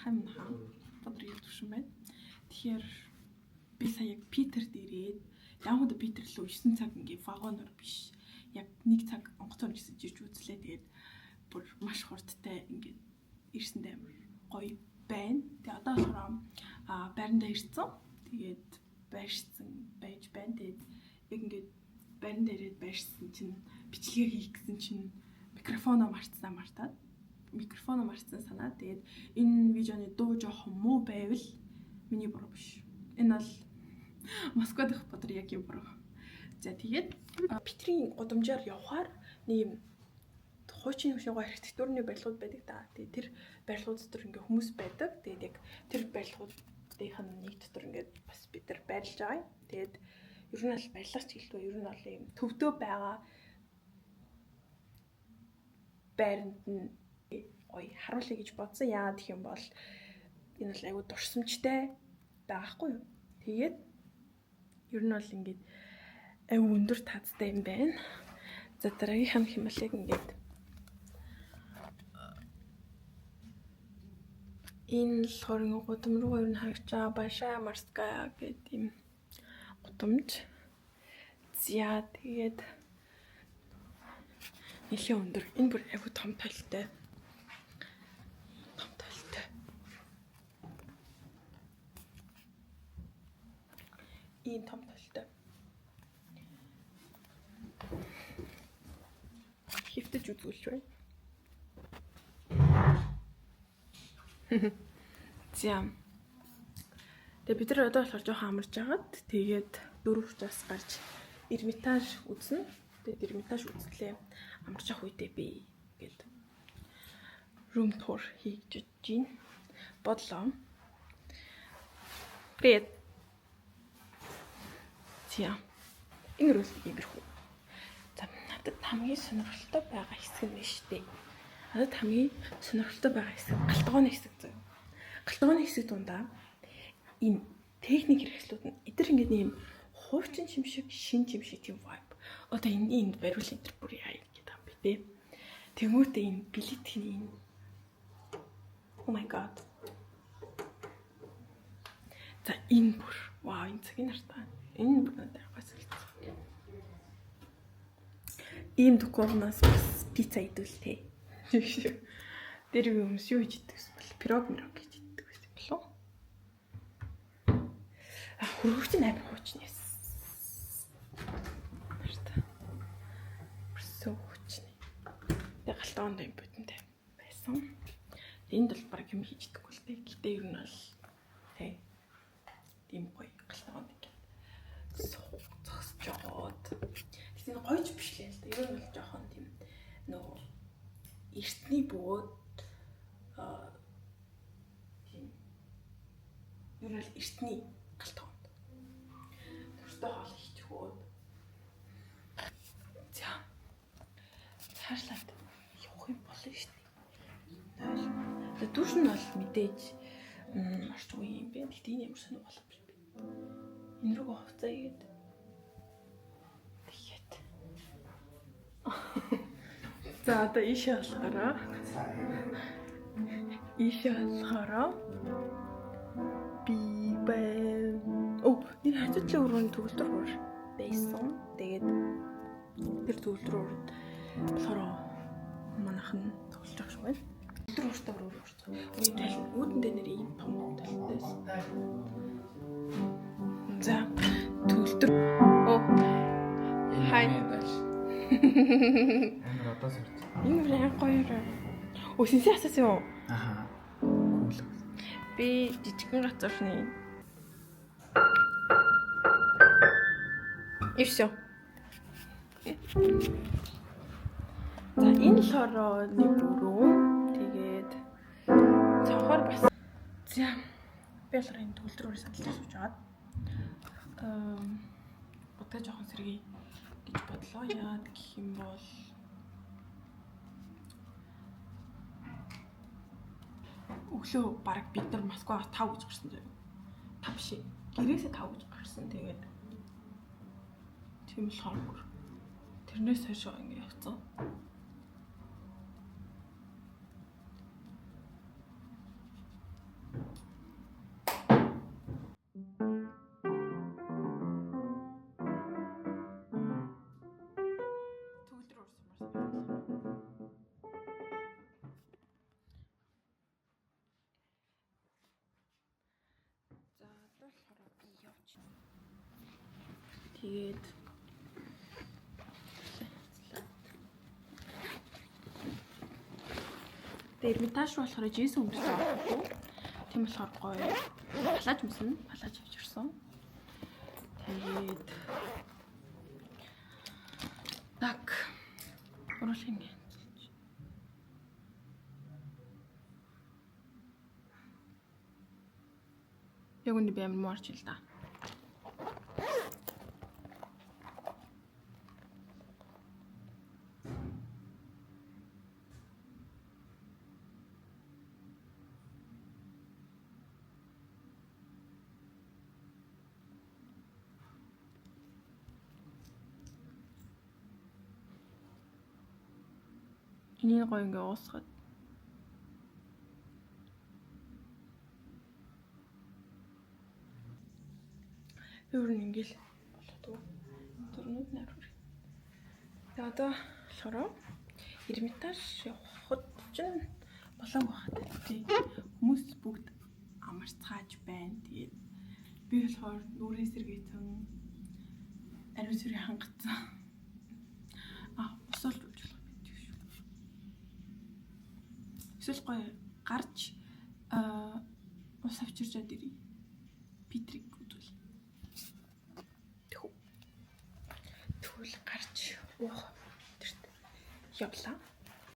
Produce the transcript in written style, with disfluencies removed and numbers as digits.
хаан бодрыг төвшин байна. Тэгэхээр би сая яг Питерд ирээд яахад Питер лөө 9 цаг ингээ вагоноор биш. Яг 1 цаг онгоцоор нисэж ирж үзлээ. Тэгээд бүр маш хурдтай ингээ ирсэндээ амар гоё байна. Тэгээ одоо болохоор байрандаа ирсэн. Тэгээд байршсан байж байна. Тэгээд яг ингээ байранд ирээд байршсан чинь бичлэгээ хийх гэсэн чинь микрофоноо мартаад санаа. Тэгээд энэ видеоны дуу жоохон муу байвал миний буруу биш. Энэ бол Москва дэх Бодриягийн буруу. За тэгээд Питерийн гудамжаар явхаар нэг юм хуучин хөшөөгөө архитектурны барилгууд байдаг да. Тэгээд тэр барилгууд дотор ингээ хүмүүс байдаг. Тэгээд яг тэр барилгуудын нэг дотор ингээ бас бид нар байрлаж байгаа юм. Тэгээд ер нь бол барилгач гэлтгүй ер нь бол юм төвдөө байгаа байранд нь гоё харуулъя гэж бодсон. Яагаад гэх юм бол энэ бол айгүй дурсамжтай байгаахгүй юу. Тэгээд ер нь бол ингээд айгүй өндөр таацтай юм байна. За дараагийнх нь хэмэлэг ингээд энэ болохоор гудам руу ер нь харагч байгаа Большая Морская гэдэг юм гудамж. За тэгээд нэлээд өндөр. Энэ бүр айгүй том талтай. Ийм том талтай. Хифтэж үзүүлж байна. За. Тэгээ бид нар одоо болохоор жоохон амарч агаад тэгээд 4:30-аас гарч Эрмитаж үзнэ. Тэгээд Эрмитаж үзлээ. Амарч авах үедээ би гээд room tour хийж байна. Бодлоо. Тэгээд за энэ рүү иймэрхүү. За надад хамгийн сонирхолтой байгаа хэсэг нь шүү дээ. Надад хамгийн сонирхолтой байгаа хэсэг галтгооны хэсэг заяа. Галтгооны хэсэг дундаа энэ техник хэрэгслүүд нь эдгээр ингээд ийм хуучин юм шиг, шин юм шиг тийм vibe. Одоо энд бариул энэ бүр яа гэдэг юм бэ те. Тэмүүтэ энэ билетийн энэ oh my god. За энэ бүр вау энэ цагийн нартаа. Энэ бүр надад гайхалтай. Ийм докорноос бас пицца идүүлтэй. Тэр юм шүү хийж иддэг бол пирог гэж иддэг байсан болов. Хөргөч нь амар хуучны. Нартай. Бүрсөө хуучны. Яг галтгоонд юм бүтэнтэй байсан. Энд бол баг юм хийж иддэг бол тээ. Гэтэ ер нь бол тээ. Тийм гоё галтгоонд зогсож жоод. Тэгсэн гойч биш лээ л да. Ер нь бол жоохон тийм нөгөө эртний бөгөөд тийм ер нь бол эртний галтгоонд. Төртөө хоол хийчих өгөөд. За. Цаашлаад явах юм болно шүү дээ. За дүүш нь бол мэдээж орч үе юм бэ. Гэтэ энэ ямар сонир боломж бэ? Энэ рүү хувцаа игээд тэгээд за одоо ийшээ болохоор би энэ хажуудлын өрөөний төгөлдөр хуур байсан. Тэгээд тэр төгөлдөр хуур болохоор манайх нь тоглож байгаа шүү байна. Төгөлдөр хууртаа өрөөр орсон. Үеийн тал үүдэндээ нэр ийм том талтай. За төгөлдөр хай амар одоо сурч. Энэ яг гоё. Өсөнсөө асуусан юу? Аха. Cool. Би жижигэн газарны. Ивсё. За энэ болохоор нэг өрөө. Тэгээд цонхоор бас. За би болохоор энэ төгөлдрөөр саналж сууж аваад бодож жоохон сэргий гэж бодлоо. Яагаад гэх юм бол өглөө баг бид нар Москва 5 гэж гарсан заяа. 5 биш. Гэрээсээ 5 гэж гарсан. Тэгээд тийм болохоор тэрнээс хойш ингэ явцсан. Тэгээд Эрмитаж болохоор Джейсон өмсөж байгаа. Тийм болохоор гоё. Палаж өмснө. Палаж авчирсан. Тэгээд так. Уруулын. Яг үний би амар муурч л да. Энийг гоё ингээ уусгаад. Өөр нь ингээл болоод дөрнүүд нэр. Тэгээ одоо болохоор Эрмитаж явахд чинь болоо байхад тий хүмүүс бүгд амарцгааж байна. Тэгээд би болохоор нүрээ сэргээсэн ариун сүрийг хангацсан. Усуулж ууж болох байдаг шүү. Эсвэл гоё гарч ус авчирчаад ирье. Питрик үзүүл. Тэгвэл гарч уух. Явлаа.